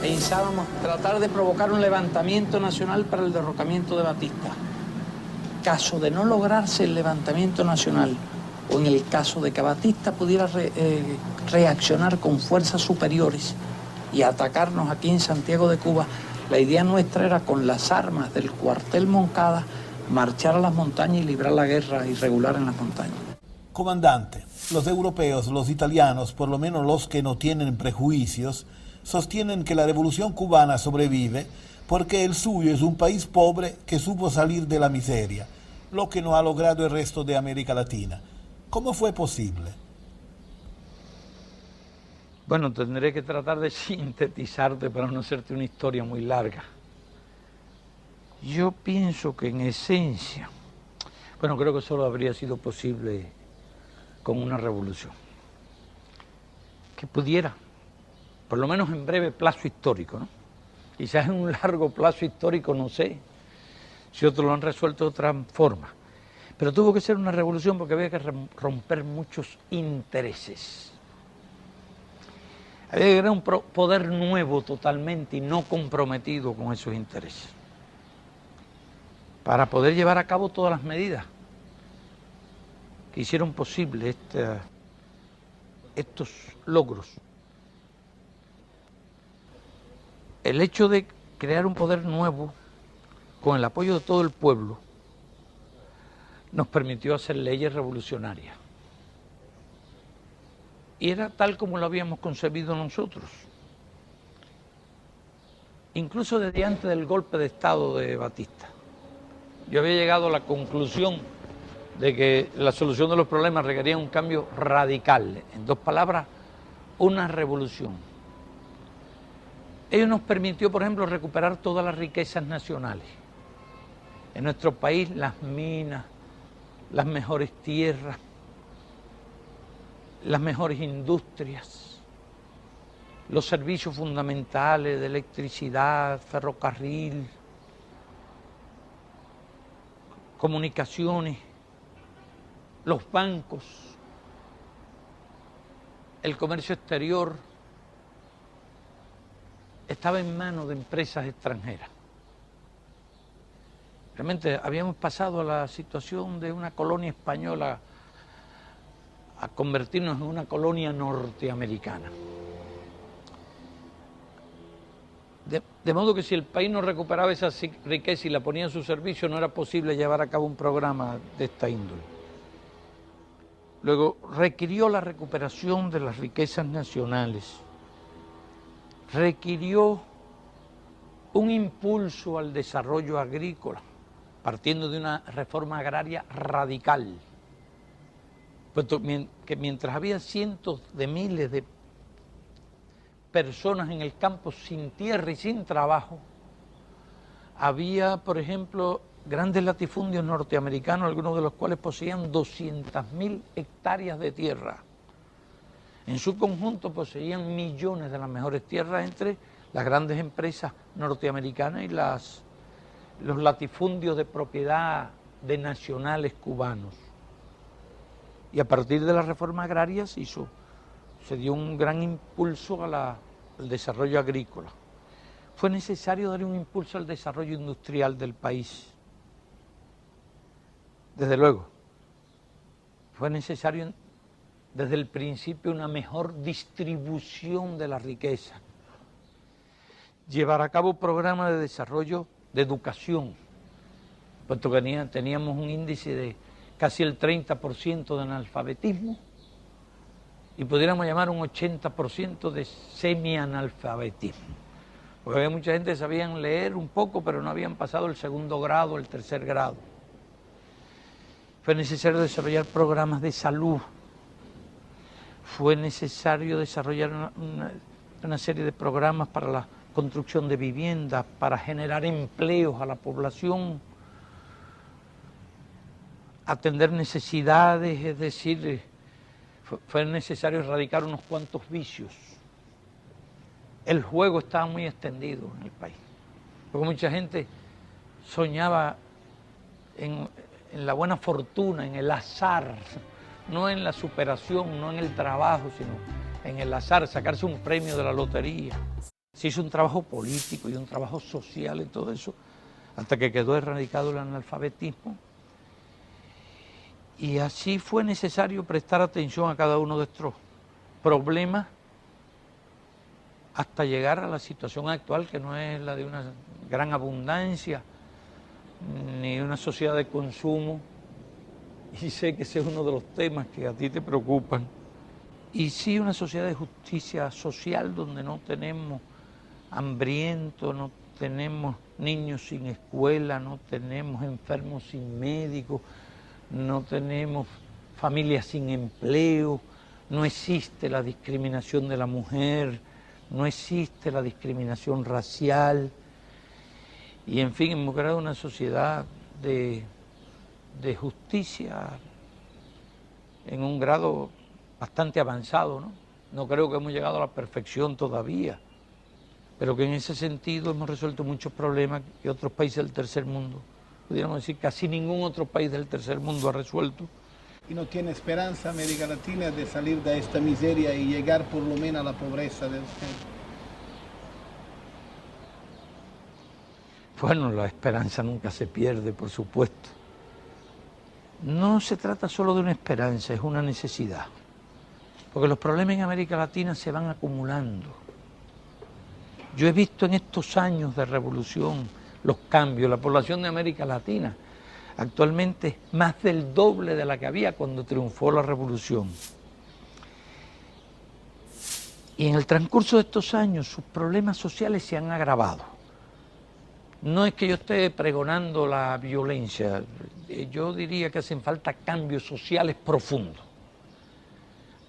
pensábamos tratar de provocar un levantamiento nacional para el derrocamiento de Batista. Caso de no lograrse el levantamiento nacional, o en el caso de que Batista pudiera reaccionar con fuerzas superiores y atacarnos aquí en Santiago de Cuba, la idea nuestra era, con las armas del cuartel Moncada, marchar a las montañas y librar la guerra irregular en las montañas. Comandante, los europeos, los italianos, por lo menos los que no tienen prejuicios, sostienen que la revolución cubana sobrevive porque el suyo es un país pobre que supo salir de la miseria, lo que no ha logrado el resto de América Latina. ¿Cómo fue posible? Bueno, tendré que tratar de sintetizarte para no hacerte una historia muy larga. Yo pienso que en esencia, bueno, creo que solo habría sido posible con una revolución que pudiera, por lo menos en breve plazo histórico, ¿no? Quizás en un largo plazo histórico, no sé si otros lo han resuelto de otra forma, pero tuvo que ser una revolución porque había que romper muchos intereses. Había que crear un poder nuevo totalmente y no comprometido con esos intereses, para poder llevar a cabo todas las medidas que hicieron posible estos logros. El hecho de crear un poder nuevo con el apoyo de todo el pueblo nos permitió hacer leyes revolucionarias. Y era tal como lo habíamos concebido nosotros. Incluso desde antes del golpe de Estado de Batista, yo había llegado a la conclusión de que la solución de los problemas requería un cambio radical. En dos palabras, una revolución. Ello nos permitió, por ejemplo, recuperar todas las riquezas nacionales. En nuestro país, las minas, las mejores tierras, las mejores industrias, los servicios fundamentales de electricidad, ferrocarril, comunicaciones, los bancos, el comercio exterior, estaba en manos de empresas extranjeras. Realmente habíamos pasado a la situación de una colonia española a convertirnos en una colonia norteamericana. De modo que si el país no recuperaba esa riqueza y la ponía a su servicio, no era posible llevar a cabo un programa de esta índole. Luego, requirió la recuperación de las riquezas nacionales, requirió un impulso al desarrollo agrícola, partiendo de una reforma agraria radical, puesto que mientras había cientos de miles de personas en el campo sin tierra y sin trabajo, había, por ejemplo, grandes latifundios norteamericanos, algunos de los cuales poseían 200.000 hectáreas de tierra. En su conjunto poseían millones de las mejores tierras entre las grandes empresas norteamericanas y los latifundios de propiedad de nacionales cubanos. Y a partir de la reforma agraria se dio un gran impulso al desarrollo agrícola. Fue necesario dar un impulso al desarrollo industrial del país. Desde luego, fue necesario desde el principio una mejor distribución de la riqueza, llevar a cabo programas de desarrollo de educación, puesto que teníamos un índice de casi el 30% de analfabetismo y pudiéramos llamar un 80% de semianalfabetismo, porque había mucha gente que sabían leer un poco, pero no habían pasado el segundo grado, el tercer grado. Fue necesario desarrollar programas de salud, fue necesario desarrollar una serie de programas para la construcción de viviendas, para generar empleos a la población, atender necesidades, es decir, fue necesario erradicar unos cuantos vicios. El juego estaba muy extendido en el país, porque mucha gente soñaba en la buena fortuna, en el azar, no en la superación, no en el trabajo, sino en el azar, sacarse un premio de la lotería. Se hizo un trabajo político y un trabajo social en todo eso, hasta que quedó erradicado el analfabetismo. Y así fue necesario prestar atención a cada uno de estos problemas hasta llegar a la situación actual, que no es la de una gran abundancia, ni una sociedad de consumo. Y sé que ese es uno de los temas que a ti te preocupan. Y sí, una sociedad de justicia social donde no tenemos hambrientos, no tenemos niños sin escuela, no tenemos enfermos sin médicos, no tenemos familias sin empleo, no existe la discriminación de la mujer, no existe la discriminación racial. Y en fin, hemos creado una sociedad de justicia en un grado bastante avanzado, ¿no? No creo que hemos llegado a la perfección todavía, pero que en ese sentido hemos resuelto muchos problemas que otros países del tercer mundo, pudiéramos decir, casi ningún otro país del tercer mundo ha resuelto. ¿Y no tiene esperanza América Latina de salir de esta miseria y llegar por lo menos a la pobreza de usted? Bueno, la esperanza nunca se pierde, por supuesto. No se trata solo de una esperanza, es una necesidad. Porque los problemas en América Latina se van acumulando. Yo he visto en estos años de revolución los cambios. La población de América Latina actualmente es más del doble de la que había cuando triunfó la revolución. Y en el transcurso de estos años sus problemas sociales se han agravado. No es que yo esté pregonando la violencia, yo diría que hacen falta cambios sociales profundos.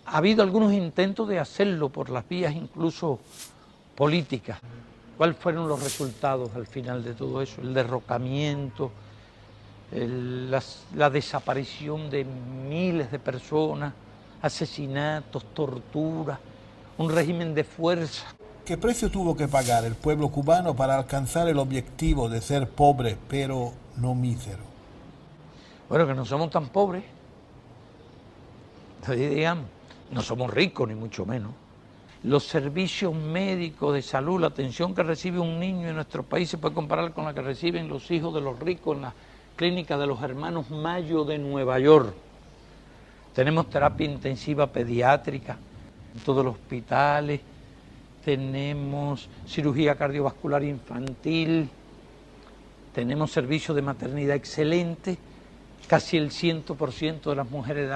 Ha habido algunos intentos de hacerlo por las vías incluso políticas. ¿Cuáles fueron los resultados al final de todo eso? El derrocamiento, la desaparición de miles de personas, asesinatos, torturas, un régimen de fuerza. ¿Qué precio tuvo que pagar el pueblo cubano para alcanzar el objetivo de ser pobre, pero no mísero? Bueno, que no somos tan pobres. Digamos, no somos ricos, ni mucho menos. Los servicios médicos de salud, la atención que recibe un niño en nuestro país se puede comparar con la que reciben los hijos de los ricos en la clínica de los hermanos Mayo de Nueva York. Tenemos terapia intensiva pediátrica en todos los hospitales, tenemos cirugía cardiovascular infantil, tenemos servicios de maternidad excelente, casi el 100% de las mujeres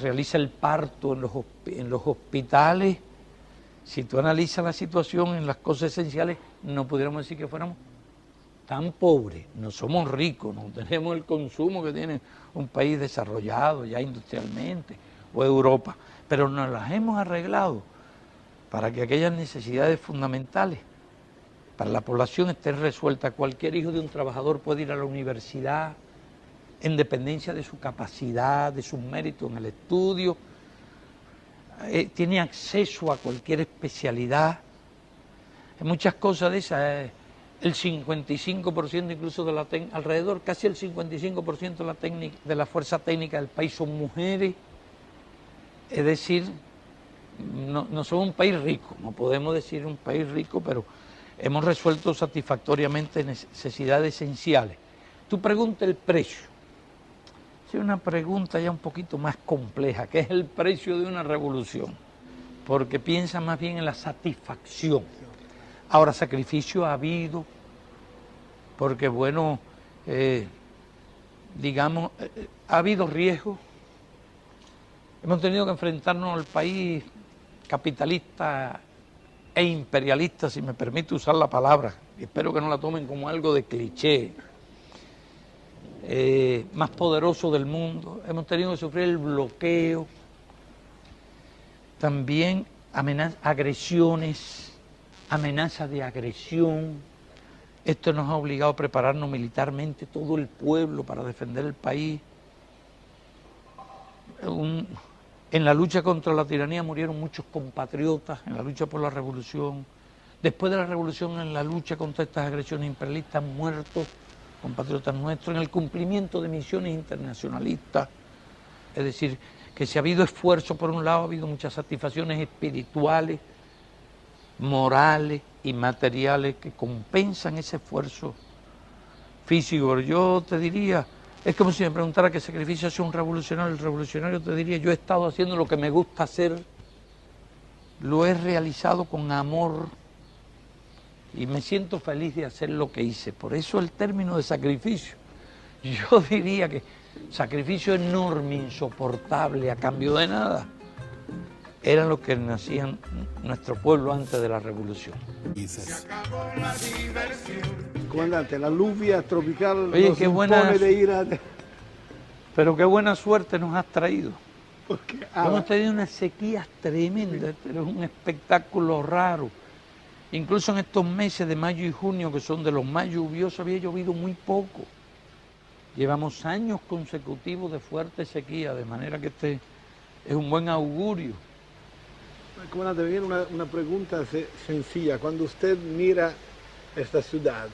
realiza el parto en los hospitales. Si tú analizas la situación en las cosas esenciales, no pudiéramos decir que fuéramos tan pobres. No somos ricos, no tenemos el consumo que tiene un país desarrollado ya industrialmente, o Europa, pero nos las hemos arreglado para que aquellas necesidades fundamentales para la población estén resueltas. Cualquier hijo de un trabajador puede ir a la universidad en dependencia de su capacidad, de sus méritos en el estudio, tiene acceso a cualquier especialidad. Hay muchas cosas de esas, el 55% incluso de la alrededor, casi el 55% de la fuerza técnica del país son mujeres. Es decir, no somos un país rico, no podemos decir un país rico, pero hemos resuelto satisfactoriamente necesidades esenciales. Tú preguntas el precio. Es una pregunta ya un poquito más compleja, ¿qué es el precio de una revolución? Porque piensa más bien en la satisfacción. Ahora, sacrificio ha habido, porque bueno, digamos, ha habido riesgos. Hemos tenido que enfrentarnos al país capitalista e imperialista, si me permite usar la palabra, y espero que no la tomen como algo de cliché, más poderoso del mundo. Hemos tenido que sufrir el bloqueo, también agresiones, amenazas de agresión. Esto nos ha obligado a prepararnos militarmente, todo el pueblo, para defender el país. En la lucha contra la tiranía murieron muchos compatriotas, en la lucha por la revolución. Después de la revolución, en la lucha contra estas agresiones imperialistas, han muerto compatriotas nuestros, en el cumplimiento de misiones internacionalistas. Es decir, que si ha habido esfuerzo por un lado, ha habido muchas satisfacciones espirituales, morales y materiales que compensan ese esfuerzo físico. Pero yo te diría, es como si me preguntara qué sacrificio hace un revolucionario. El revolucionario te diría, yo he estado haciendo lo que me gusta hacer, lo he realizado con amor y me siento feliz de hacer lo que hice. Por eso el término de sacrificio. Yo diría que sacrificio enorme, insoportable, a cambio de nada, eran los que nacían nuestro pueblo antes de la revolución. Comandante, la lluvia tropical Oye, nos qué buena, impone de ir a... pero qué buena suerte nos has traído. Porque, Hemos tenido unas sequías tremendas, pero es un espectáculo raro. Incluso en estos meses de mayo y junio, que son de los más lluviosos, había llovido muy poco. Llevamos años consecutivos de fuerte sequía, de manera que este es un buen augurio. Comandante, me viene una pregunta sencilla. Cuando usted mira esta ciudad,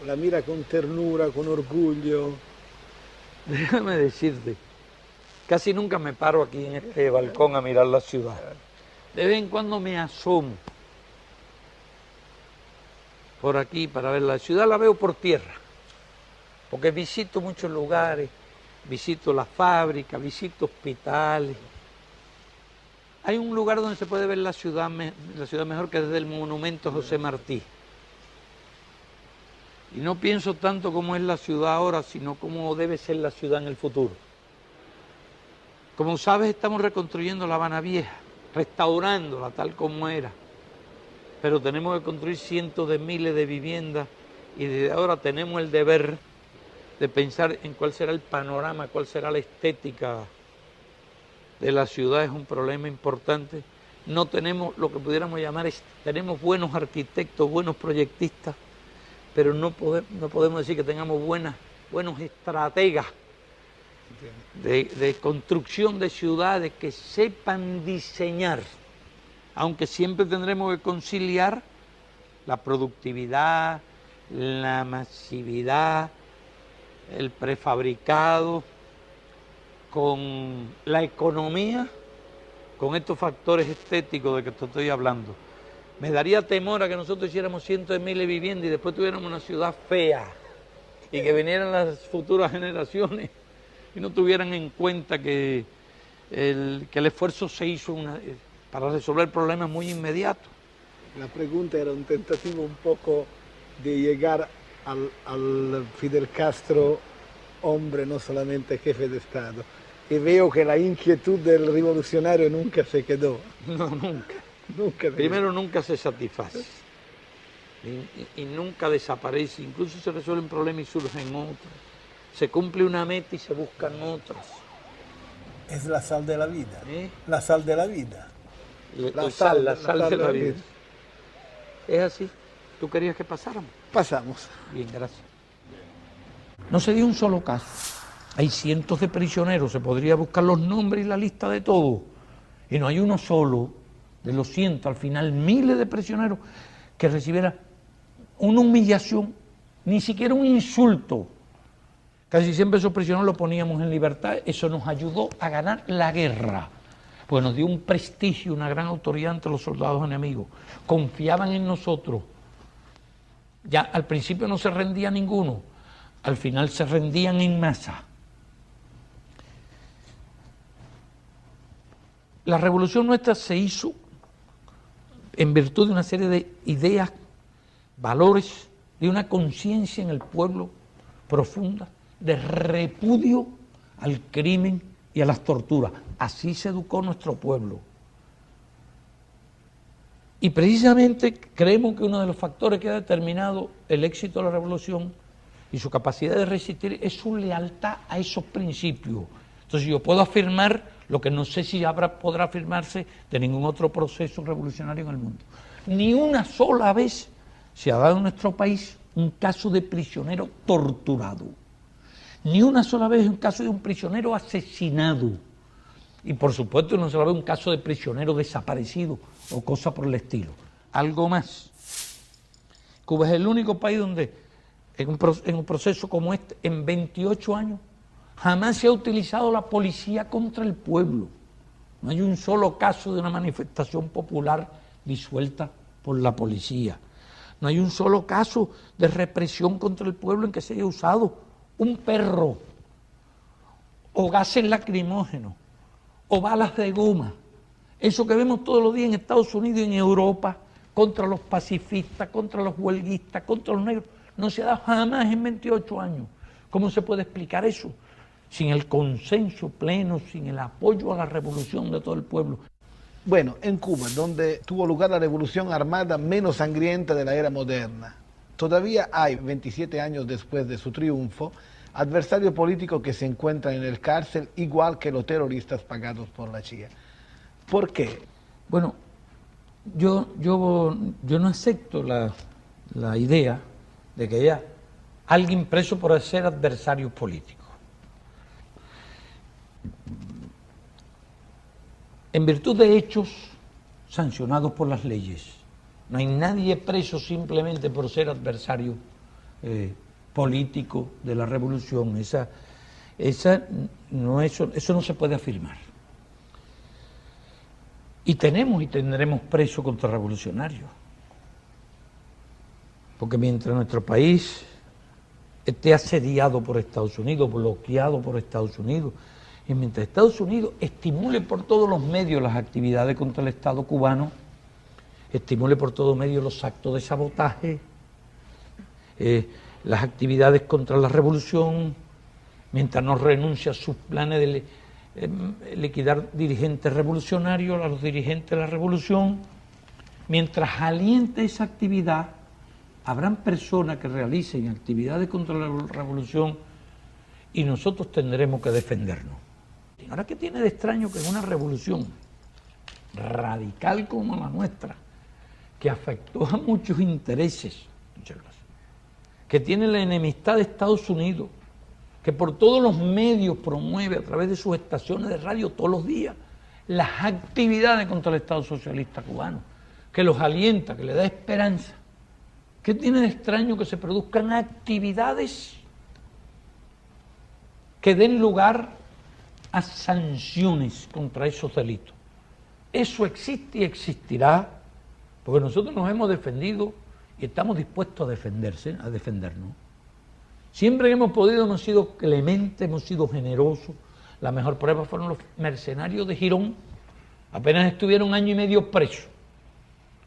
la mira con ternura, con orgullo. Déjame decirte, casi nunca me paro aquí en este balcón a mirar la ciudad. De vez en cuando me asomo por aquí para ver la ciudad, la veo por tierra, porque visito muchos lugares, visito las fábricas, visito hospitales. Hay un lugar donde se puede ver la ciudad mejor, que es desde el monumento José Martí. Y no pienso tanto cómo es la ciudad ahora, sino cómo debe ser la ciudad en el futuro. Como sabes, estamos reconstruyendo La Habana Vieja, restaurándola tal como era. Pero tenemos que construir cientos de miles de viviendas y desde ahora tenemos el deber de pensar en cuál será el panorama, cuál será la estética de la ciudad. Es un problema importante. No tenemos lo que pudiéramos llamar, tenemos buenos arquitectos, buenos proyectistas, pero no podemos decir que tengamos buenos estrategas de construcción de ciudades que sepan diseñar, aunque siempre tendremos que conciliar la productividad, la masividad, el prefabricado, con la economía, con estos factores estéticos de que te estoy hablando. Me daría temor a que nosotros hiciéramos cientos de miles de viviendas y después tuviéramos una ciudad fea y que vinieran las futuras generaciones y no tuvieran en cuenta que el esfuerzo se hizo para resolver problemas muy inmediatos. La pregunta era un tentativo un poco de llegar al Fidel Castro, hombre, no solamente jefe de Estado. Y veo que la inquietud del revolucionario nunca se quedó. No, nunca. Nunca. Primero, nunca se satisface y nunca desaparece. Incluso se resuelven problemas y surgen otros. Se cumple una meta y se buscan otras. Es la sal de la vida. ¿Eh? La sal de la vida. La sal de la vida. Es así. ¿Tú querías que pasáramos? Pasamos. Bien, gracias. No se dio un solo caso. Hay cientos de prisioneros, se podría buscar los nombres y la lista de todos. Y no hay uno solo de los cientos, al final miles de prisioneros, que recibiera una humillación, ni siquiera un insulto. Casi siempre esos prisioneros los poníamos en libertad. Eso nos ayudó a ganar la guerra, pues nos dio un prestigio, una gran autoridad ante los soldados enemigos. Confiaban en nosotros. Ya al principio no se rendía ninguno, al final se rendían en masa. La revolución nuestra se hizo en virtud de una serie de ideas, valores, de una conciencia en el pueblo profunda, de repudio al crimen y a las torturas. Así se educó nuestro pueblo. Y precisamente creemos que uno de los factores que ha determinado el éxito de la revolución y su capacidad de resistir es su lealtad a esos principios. Entonces yo puedo afirmar lo que no sé si podrá afirmarse de ningún otro proceso revolucionario en el mundo. Ni una sola vez se ha dado en nuestro país un caso de prisionero torturado. Ni una sola vez un caso de un prisionero asesinado. Y por supuesto no se va a ver un caso de prisionero desaparecido o cosa por el estilo. Algo más. Cuba es el único país donde en un proceso como este, en 28 años, jamás se ha utilizado la policía contra el pueblo. No hay un solo caso de una manifestación popular disuelta por la policía. No hay un solo caso de represión contra el pueblo en que se haya usado un perro, o gases lacrimógenos, o balas de goma. Eso que vemos todos los días en Estados Unidos y en Europa, contra los pacifistas, contra los huelguistas, contra los negros, no se ha dado jamás en 28 años. ¿Cómo se puede explicar eso? Sin el consenso pleno, sin el apoyo a la revolución de todo el pueblo. Bueno, en Cuba, donde tuvo lugar la revolución armada menos sangrienta de la era moderna, todavía hay, 27 años después de su triunfo, adversarios políticos que se encuentran en el cárcel, igual que los terroristas pagados por la CIA. ¿Por qué? Bueno, yo no acepto la idea de que haya alguien preso por ser adversario político. En virtud de hechos sancionados por las leyes, no hay nadie preso simplemente por ser adversario político de la revolución. Eso no se puede afirmar. Y tenemos y tendremos presos contrarrevolucionarios. Porque mientras nuestro país esté asediado por Estados Unidos, bloqueado por Estados Unidos, y mientras Estados Unidos estimule por todos los medios las actividades contra el Estado cubano, estimule por todos medios los actos de sabotaje, las actividades contra la revolución, mientras no renuncia a sus planes de liquidar dirigentes revolucionarios, a los dirigentes de la revolución, mientras aliente esa actividad, habrán personas que realicen actividades contra la revolución y nosotros tendremos que defendernos. Ahora, ¿qué tiene de extraño que en una revolución radical como la nuestra, que afectó a muchos intereses, que tiene la enemistad de Estados Unidos, que por todos los medios promueve a través de sus estaciones de radio todos los días las actividades contra el Estado socialista cubano, que los alienta, que le da esperanza? ¿Qué tiene de extraño que se produzcan actividades que den lugar a sanciones contra esos delitos? Eso existe y existirá, porque nosotros nos hemos defendido y estamos dispuestos a defendernos. Siempre que hemos podido hemos sido clementes, hemos sido generosos. La mejor prueba fueron los mercenarios de Girón. Apenas estuvieron 1 año y medio presos.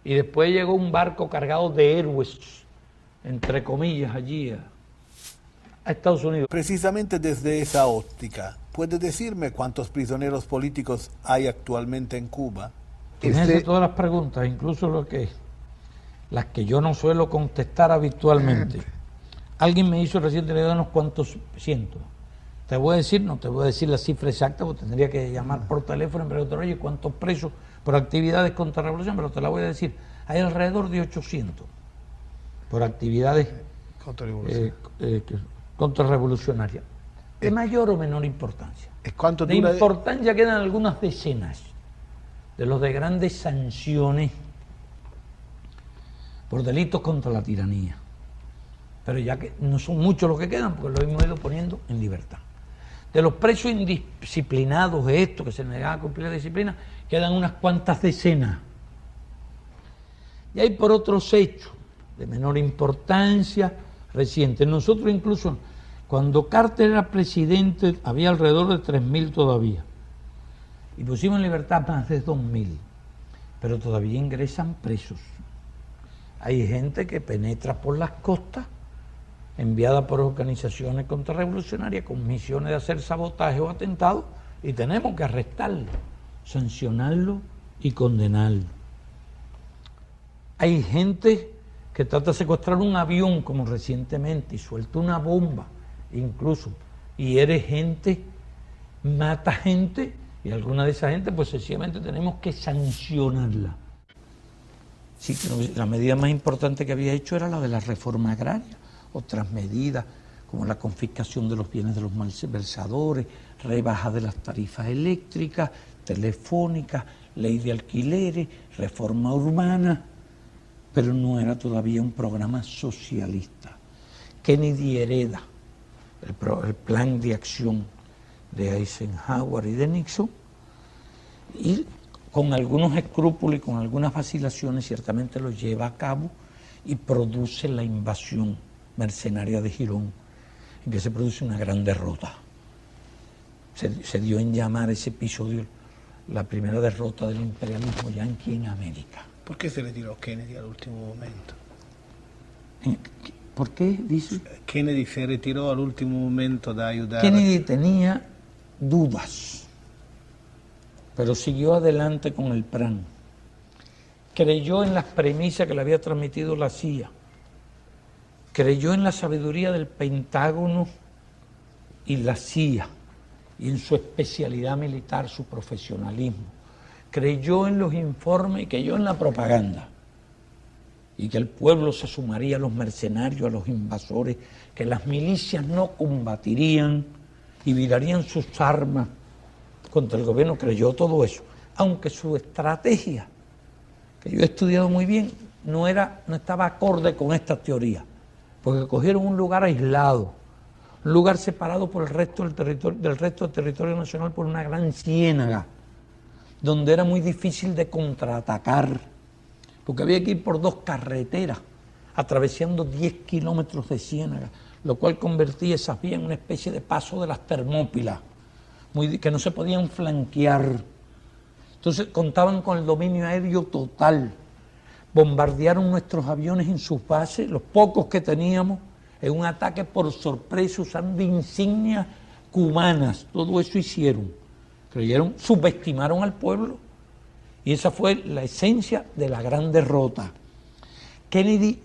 Y después llegó un barco cargado de héroes, entre comillas, allí a Estados Unidos. Precisamente desde esa óptica, ¿puede decirme cuántos prisioneros políticos hay actualmente en Cuba? Fíjense todas las preguntas, incluso las que yo no suelo contestar habitualmente. Alguien me hizo recientemente unos cuantos cientos. No te voy a decir la cifra exacta, porque tendría que llamar por teléfono y preguntar, oye, ¿cuántos presos por actividades contra la revolución? Pero te la voy a decir, hay alrededor de 800 por actividades contrarrevolucionarias, de mayor o menor importancia. ¿Cuánto de dura? Importancia quedan algunas decenas de los de grandes sanciones por delitos contra la tiranía. Pero ya que no son muchos los que quedan, porque los hemos ido poniendo en libertad. De los presos indisciplinados, estos que se negaban a cumplir la disciplina, quedan unas cuantas decenas. Y hay por otros hechos de menor importancia recientes. Nosotros incluso, cuando Carter era presidente, había alrededor de 3.000 todavía. Y pusimos en libertad más de 2.000. Pero todavía ingresan presos. Hay gente que penetra por las costas, enviada por organizaciones contrarrevolucionarias con misiones de hacer sabotaje o atentados, y tenemos que arrestarlo, sancionarlo y condenarlo. Hay gente que trata de secuestrar un avión, como recientemente, y suelta una bomba, incluso, y hiere gente, mata gente, y alguna de esa gente, pues sencillamente tenemos que sancionarla. Sí, la medida más importante que había hecho era la de la reforma agraria. Otras medidas como la confiscación de los bienes de los malversadores, rebaja de las tarifas eléctricas, telefónicas, ley de alquileres, reforma urbana, pero no era todavía un programa socialista. Kennedy hereda el plan de acción de Eisenhower y de Nixon y con algunos escrúpulos y con algunas vacilaciones, ciertamente lo lleva a cabo y produce la invasión mercenaria de Girón, en que se produce una gran derrota. Se dio en llamar ese episodio la primera derrota del imperialismo yanqui en América. ¿Por qué se retiró Kennedy al último momento? ¿Por qué, dice? Kennedy se retiró al último momento de ayudar. Kennedy tenía dudas, pero siguió adelante con el plan. Creyó en las premisas que le había transmitido la CIA. Creyó en la sabiduría del Pentágono y la CIA, y en su especialidad militar, su profesionalismo. Creyó en los informes y creyó en la propaganda. Y que el pueblo se sumaría a los mercenarios, a los invasores, que las milicias no combatirían y virarían sus armas contra el gobierno. Creyó todo eso, aunque su estrategia, que yo he estudiado muy bien, no estaba acorde con esta teoría, porque cogieron un lugar aislado, un lugar separado por el resto del territorio nacional por una gran ciénaga, donde era muy difícil de contraatacar, porque había que ir por 2 carreteras, atravesando 10 kilómetros de ciénaga, lo cual convertía esas vías en una especie de paso de las Termópilas, que no se podían flanquear. Entonces contaban con el dominio aéreo total. Bombardearon nuestros aviones en sus bases, los pocos que teníamos, en un ataque por sorpresa usando insignias cubanas. Todo eso hicieron. Subestimaron al pueblo, y esa fue la esencia de la gran derrota. Kennedy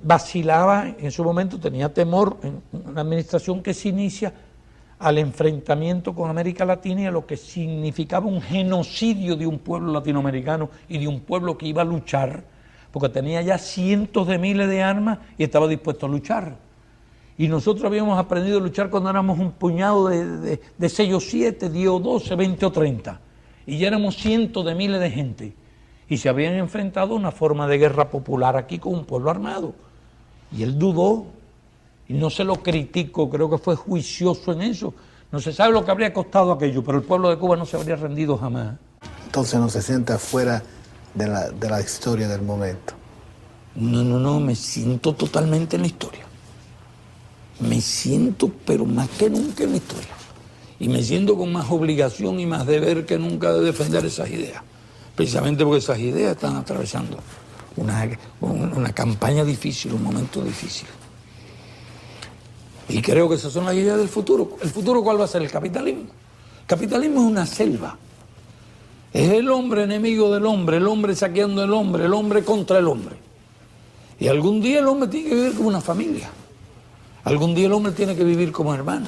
vacilaba en su momento, tenía temor en una administración que se inicia al enfrentamiento con América Latina y a lo que significaba un genocidio de un pueblo latinoamericano y de un pueblo que iba a luchar, porque tenía ya cientos de miles de armas y estaba dispuesto a luchar. Y nosotros habíamos aprendido a luchar cuando éramos un puñado de 6 o 7, 10 o 12, 20 o 30. Y ya éramos cientos de miles de gente. Y se habían enfrentado a una forma de guerra popular aquí con un pueblo armado. Y él dudó, y no se lo critico, creo que fue juicioso en eso. No se sabe lo que habría costado aquello, pero el pueblo de Cuba no se habría rendido jamás. Entonces no se siente afuera de la historia del momento. No, me siento totalmente en la historia. Me siento, pero más que nunca en la historia. Y me siento con más obligación y más deber que nunca de defender esas ideas. Precisamente porque esas ideas están atravesando una campaña difícil, un momento difícil. Y creo que esas son las ideas del futuro. ¿El futuro cuál va a ser? El capitalismo. El capitalismo es una selva. Es el hombre enemigo del hombre, el hombre saqueando al hombre, el hombre contra el hombre. Y algún día el hombre tiene que vivir como una familia. Algún día el hombre tiene que vivir como hermano.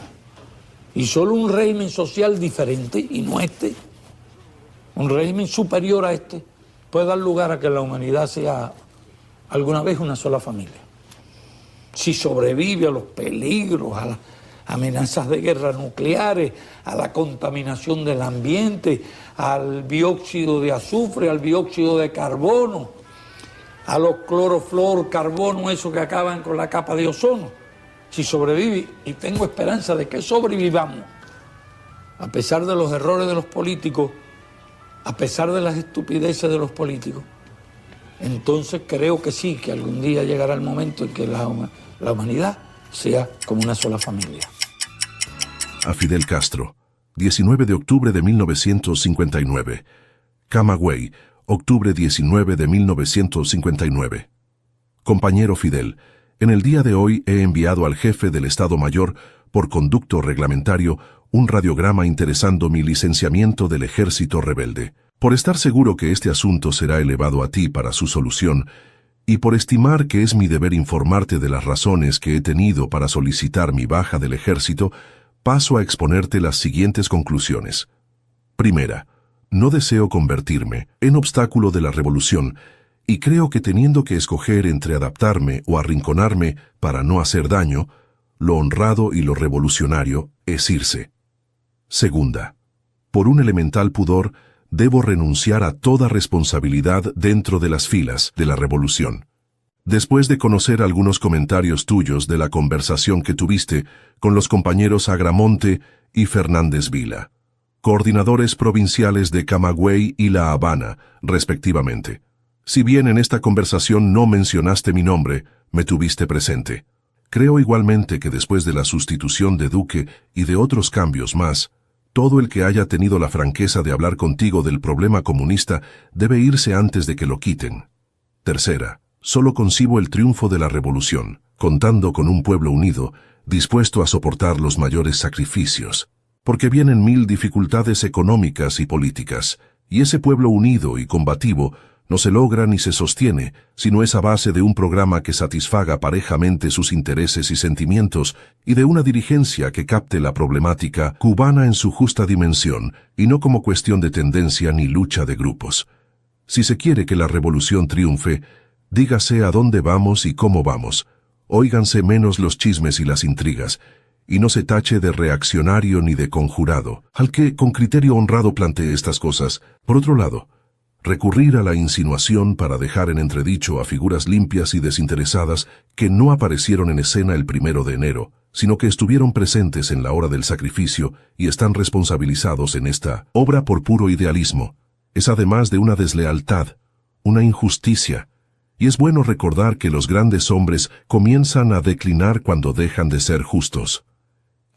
Y solo un régimen social diferente, y no este, un régimen superior a este, puede dar lugar a que la humanidad sea alguna vez una sola familia. Si sobrevive a los peligros, a las amenazas de guerra nucleares, a la contaminación del ambiente, al dióxido de azufre, al dióxido de carbono, a los clorofluorcarbonos, esos que acaban con la capa de ozono. Si sobrevive, y tengo esperanza de que sobrevivamos, a pesar de los errores de los políticos, a pesar de las estupideces de los políticos, entonces creo que sí, que algún día llegará el momento en que la humanidad sea como una sola familia. A Fidel Castro, 19 de octubre de 1959. Camagüey, octubre 19 de 1959. Compañero Fidel, en el día de hoy he enviado al jefe del Estado Mayor, por conducto reglamentario, un radiograma interesando mi licenciamiento del Ejército Rebelde. Por estar seguro que este asunto será elevado a ti para su solución, y por estimar que es mi deber informarte de las razones que he tenido para solicitar mi baja del Ejército, paso a exponerte las siguientes conclusiones. Primera, no deseo convertirme en obstáculo de la revolución, y creo que teniendo que escoger entre adaptarme o arrinconarme para no hacer daño, lo honrado y lo revolucionario es irse. Segunda, por un elemental pudor, debo renunciar a toda responsabilidad dentro de las filas de la revolución. Después de conocer algunos comentarios tuyos de la conversación que tuviste con los compañeros Agramonte y Fernández Vila, coordinadores provinciales de Camagüey y La Habana, respectivamente. Si bien en esta conversación no mencionaste mi nombre, me tuviste presente. Creo igualmente que después de la sustitución de Duque y de otros cambios más, todo el que haya tenido la franqueza de hablar contigo del problema comunista debe irse antes de que lo quiten. Tercera, solo concibo el triunfo de la revolución, contando con un pueblo unido, dispuesto a soportar los mayores sacrificios, porque vienen 1000 dificultades económicas y políticas, y ese pueblo unido y combativo no se logra ni se sostiene, sino es a base de un programa que satisfaga parejamente sus intereses y sentimientos y de una dirigencia que capte la problemática cubana en su justa dimensión y no como cuestión de tendencia ni lucha de grupos. Si se quiere que la revolución triunfe, dígase a dónde vamos y cómo vamos, óiganse menos los chismes y las intrigas, y no se tache de reaccionario ni de conjurado, al que con criterio honrado plantee estas cosas. Por otro lado, recurrir a la insinuación para dejar en entredicho a figuras limpias y desinteresadas que no aparecieron en escena el 1 de enero, sino que estuvieron presentes en la hora del sacrificio y están responsabilizados en esta obra por puro idealismo, es además de una deslealtad, una injusticia, y es bueno recordar que los grandes hombres comienzan a declinar cuando dejan de ser justos.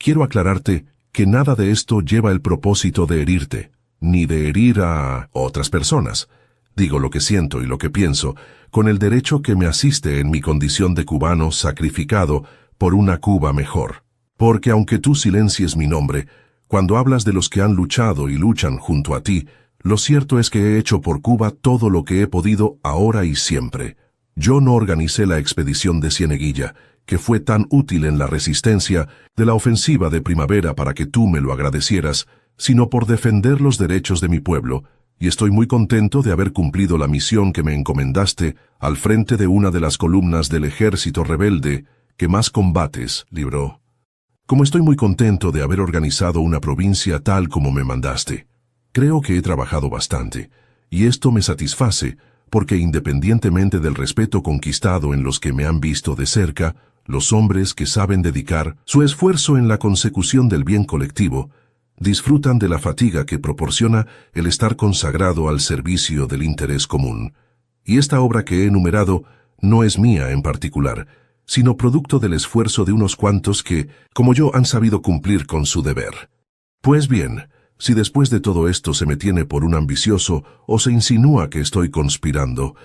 Quiero aclararte que nada de esto lleva el propósito de herirte, ni de herir a otras personas. Digo lo que siento y lo que pienso, con el derecho que me asiste en mi condición de cubano sacrificado por una Cuba mejor. Porque aunque tú silencies mi nombre, cuando hablas de los que han luchado y luchan junto a ti, lo cierto es que he hecho por Cuba todo lo que he podido ahora y siempre. Yo no organicé la expedición de Cieneguilla, que fue tan útil en la resistencia de la ofensiva de primavera para que tú me lo agradecieras, sino por defender los derechos de mi pueblo, y estoy muy contento de haber cumplido la misión que me encomendaste al frente de una de las columnas del ejército rebelde que más combates libró. Como estoy muy contento de haber organizado una provincia tal como me mandaste. Creo que he trabajado bastante, y esto me satisface, porque independientemente del respeto conquistado en los que me han visto de cerca, los hombres que saben dedicar su esfuerzo en la consecución del bien colectivo, disfrutan de la fatiga que proporciona el estar consagrado al servicio del interés común. Y esta obra que he enumerado no es mía en particular, sino producto del esfuerzo de unos cuantos que, como yo, han sabido cumplir con su deber. Pues bien, si después de todo esto se me tiene por un ambicioso o se insinúa que estoy conspirando,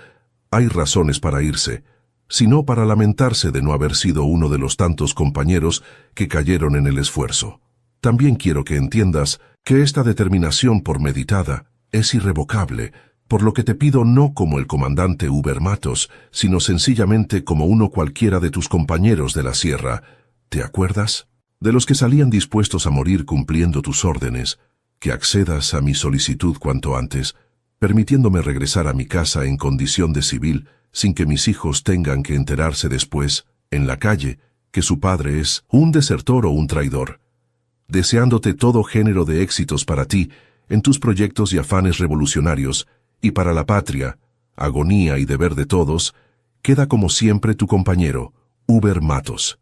hay razones para irse, sino para lamentarse de no haber sido uno de los tantos compañeros que cayeron en el esfuerzo. También quiero que entiendas que esta determinación por meditada es irrevocable, por lo que te pido no como el comandante Uber Matos, sino sencillamente como uno cualquiera de tus compañeros de la sierra. ¿Te acuerdas? De los que salían dispuestos a morir cumpliendo tus órdenes, que accedas a mi solicitud cuanto antes, permitiéndome regresar a mi casa en condición de civil, sin que mis hijos tengan que enterarse después, en la calle, que su padre es un desertor o un traidor. Deseándote todo género de éxitos para ti, en tus proyectos y afanes revolucionarios, y para la patria, agonía y deber de todos, queda como siempre tu compañero, Uber Matos.